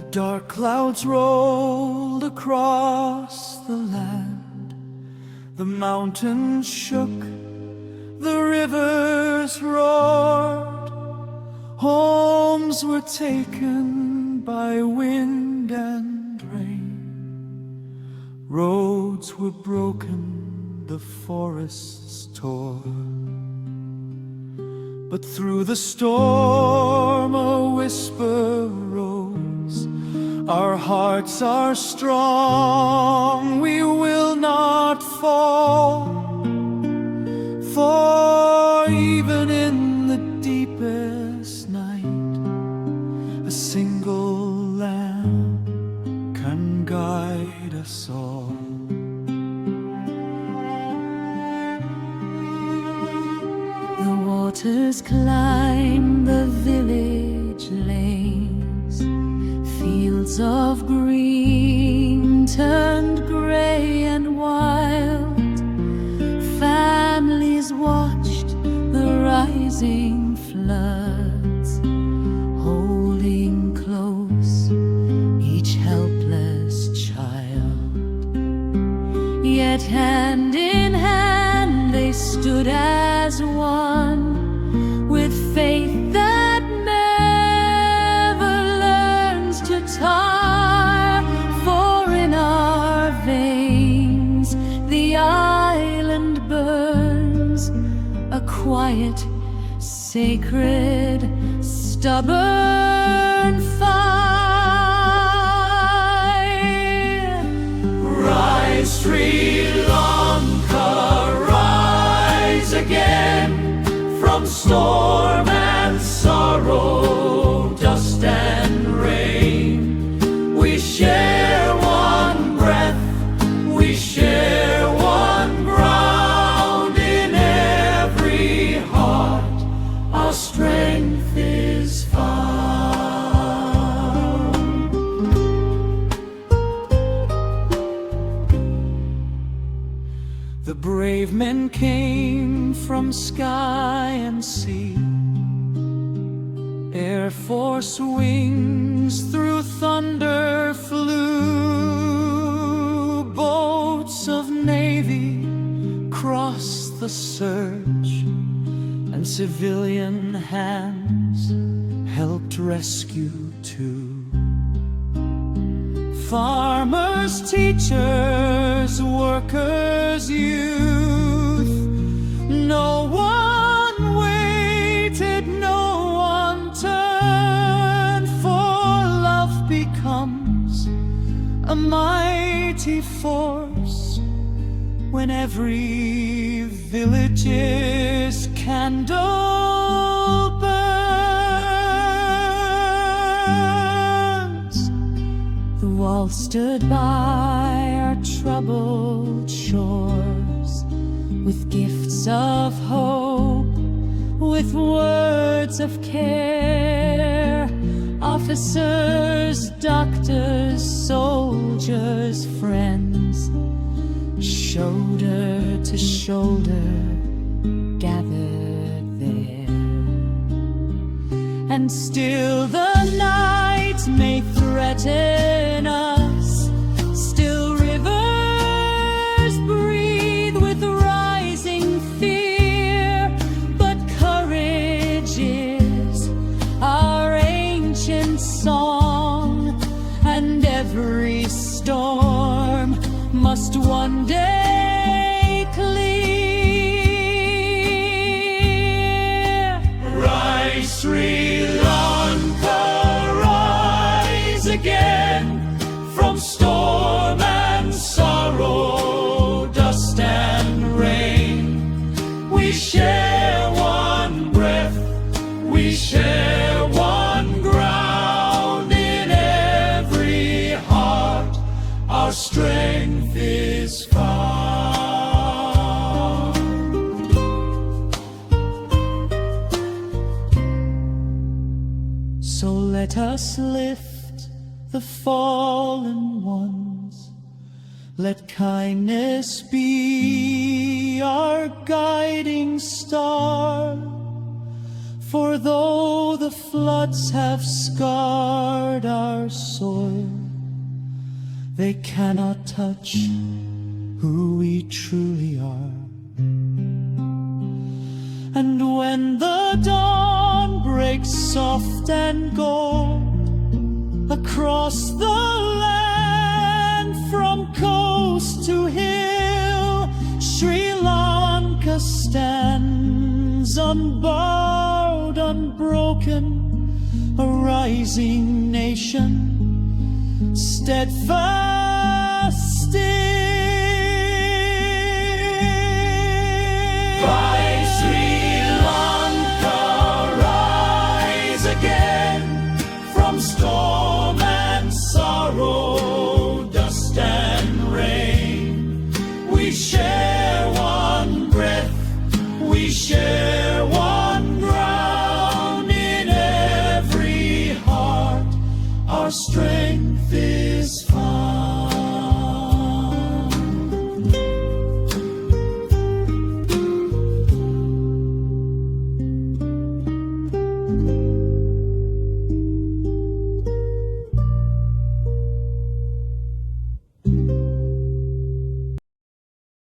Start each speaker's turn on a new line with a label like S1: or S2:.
S1: Dark clouds rolled across the land, the mountains shook, the rivers roared, homes were taken by wind and rain, roads were broken, the forests tore. But through the storm a whisper rose, our hearts are strong, we will not fall. For even in the deepest night, a single lamp can guide us all. The waters climb the village lanes, fields of green turned gray and wild. Families watched the rising floods, holding close each helpless child. Yet hand in hand they stood as one, with faith that never learns to tire. For in our veins the island burns, a quiet, sacred, stubborn fire. Rise, Sri Lanka, rise again, from storm and sorrow, dust and rain. We share one breath, we share one ground. In every heart our strength is found. The brave men came from sky and sea, Air Force wings through thunder flew, boats of Navy crossed the surge, and civilian hands helped rescue too. Farmers, teachers, workers, youth, no one waited, no one turned, for love becomes a mighty force when every village's candle burns. The wall stood by our troubled shores, with gifts of hope, with words of care. Officers, doctors, soldiers, friends, shoulder to shoulder, gathered there. And still the night may threaten us, still rivers breathe with rising fear, but courage is our ancient song, and every storm must one day clear. Rise, Sri Lanka, rise again, from storm and sorrow, dust and rain. We share one breath, we share one ground. In every heart our strength is found. So let us lift the fallen ones, let kindness be our guiding star. For though the floods have scarred our soil, they cannot touch who we truly are. And when the dawn breaks soft and gold across the land, from coast to hill, Sri Lanka stands unbowed, unbroken, a rising nation, steadfast